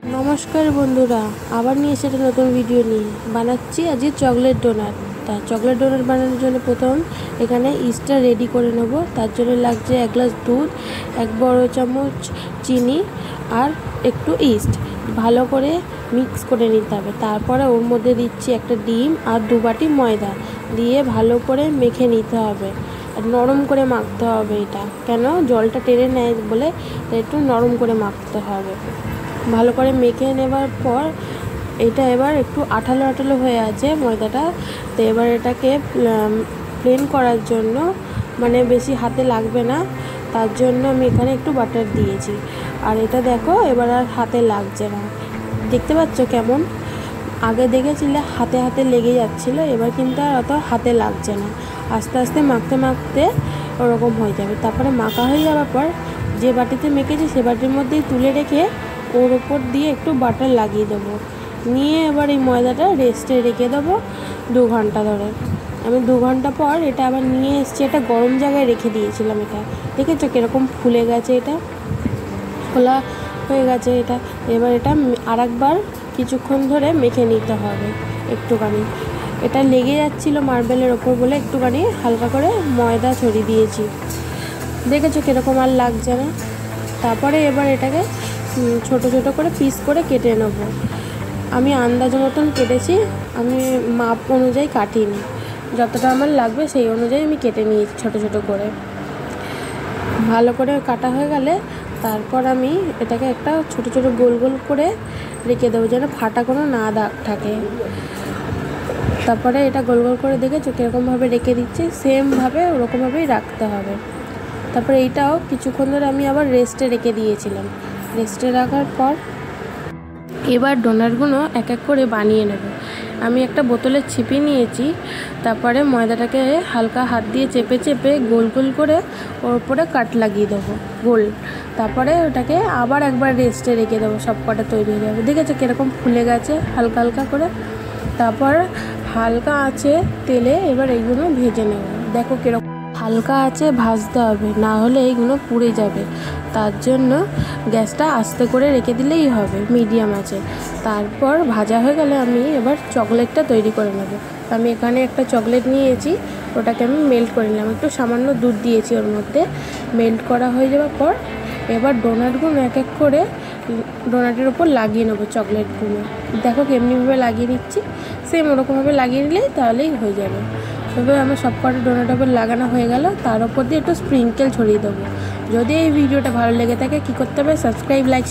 নমস্কার বন্ধুরা, আবার নিয়ে এসে একটা নতুন ভিডিও নিয়ে বানাচ্ছি আজকে চকলেট ডোনাট। তা চকলেট ডোনাট বানানোর জন্য প্রথম এখানে ইস্টটা রেডি করে নেব। তার জন্য লাগছে 1 গ্লাস দুধ, 1 বড় চামচ চিনি আর একটু ইস্ট। ভালো করে মিক্স করে নিতে হবে। তারপরে ওর মধ্যে দিচ্ছি একটা ডিম আর 2 বাটি ময়দা দিয়ে ভালো করে মেখে নিতে হবে। আর নরম করে মাখতে হবে। এটা কেন জলটা টেনে নেয় বলে একটু নরম করে মাখতে হবে। ভালো করে মেখে নেবার পর এটা এবার একটু আঠালো আঠালো হয়ে আছে ময়দাটা। তো এবার এটাকে প্লেন করার জন্য মানে বেশি হাতে লাগবে না, তার জন্য আমি এখানে একটু বাটার দিয়েছি। আর এটা দেখো এবার আর হাতে লাগছে না। দেখতে পাচ্ছ কেমন? আগে দেখেছিলে হাতে হাতে লেগে যাচ্ছিল, এবার কিন্তু আর অত হাতে লাগছে না। আস্তে আস্তে মাখতে মাখতে ওরকম হয়ে যাবে। তারপরে মাখা হয়ে যাওয়ার পর যে বাটিতে মেখেছি সে বাটির মধ্যেই তুলে রেখে ওর ওপর দিয়ে একটু বাটার লাগিয়ে দেবো। নিয়ে এবার এই ময়দাটা রেস্টে রেখে দেবো 2 ঘন্টা ধরে। আমি 2 ঘন্টা পর এটা আবার নিয়ে এসেছি। এটা গরম জায়গায় রেখে দিয়েছিলাম। এটা দেখেছো কীরকম ফুলে গেছে, এটা খোলা হয়ে গেছে। এটা এবার এটা আরেকবার কিছুক্ষণ ধরে মেখে নিতে হবে একটুখানি। এটা লেগে যাচ্ছিলো মার্বেলের ওপর বলে একটুখানি হালকা করে ময়দা ছড়িয়ে দিয়েছি। দেখেছো কীরকম আর লাগছে না। তারপরে এবার এটাকে ছোট ছোট করে পিস করে কেটে নেব। আমি আন্দাজ মতন কেটেছি, আমি মাপ অনুযায়ী কাটিনি। যতটা আমার লাগবে সেই অনুযায়ী আমি কেটে নিয়েছি ছোট ছোট করে। ভালো করে কাটা হয়ে গেলে তারপর আমি এটাকে একটা ছোট ছোট গোল গোল করে রেখে দেবো যেন ফাটা কোনো না দাগ থাকে। তারপরে এটা গোল গোল করে দেখেছো কীরকমভাবে রেখে দিচ্ছি, সেমভাবে ওরকমভাবেই রাখতে হবে। তারপরে এইটাও কিছুক্ষণ ধরে আমি আবার রেস্টে রেখে দিয়েছিলাম। রেস্টে রাখার পর এবার ডোনাটগুলো এক এক করে বানিয়ে নেব। আমি একটা বোতলের ছিপি নিয়েছি। তারপরে ময়দাটাকে হালকা হাত দিয়ে চেপে চেপে গোল গোল করে ওর উপরে কাট লাগিয়ে দেবো গোল। তারপরে ওটাকে আবার একবার রেস্টে রেখে দেবো, সব কটা তৈরি হয়ে যাবে। দেখেছো কীরকম ফুলে গেছে হালকা হালকা করে। তারপর হালকা আঁচে তেলে এবার এইগুলো ভেজে নেব। দেখো কীরকম হালকা আঁচে ভাজতে হবে, না হলে এইগুলো পুড়ে যাবে। তার জন্য গ্যাসটা আস্তে করে রেখে দিলেই হবে মিডিয়াম আঁচে। তারপর ভাজা হয়ে গেলে আমি এবার চকলেটটা তৈরি করে নেব। আমি এখানে একটা চকলেট নিয়েছি, ওটাকে আমি মেল্ট করে নিলাম। একটু সামান্য দুধ দিয়েছি ওর মধ্যে। মেল্ট করা হয়ে যাওয়ার পর এবার ডোনাটগুলো এক এক করে ডোনাটের ওপর লাগিয়ে নেবো চকলেটগুলো। দেখো কেমনিভাবে লাগিয়ে নিচ্ছি, সেম ওরকমভাবে লাগিয়ে নিলেই তাহলেই হয়ে যাবে। তবে আমার সব কটা ডোনাটের ওপর লাগানো হয়ে গেল। তার ওপর দিয়ে একটু স্প্রিঙ্কেল ছড়িয়ে দেবো। যদি এই ভিডিওটা ভালো লেগে থাকে কী করতে হবে, সাবস্ক্রাইব, লাইক, শেয়ার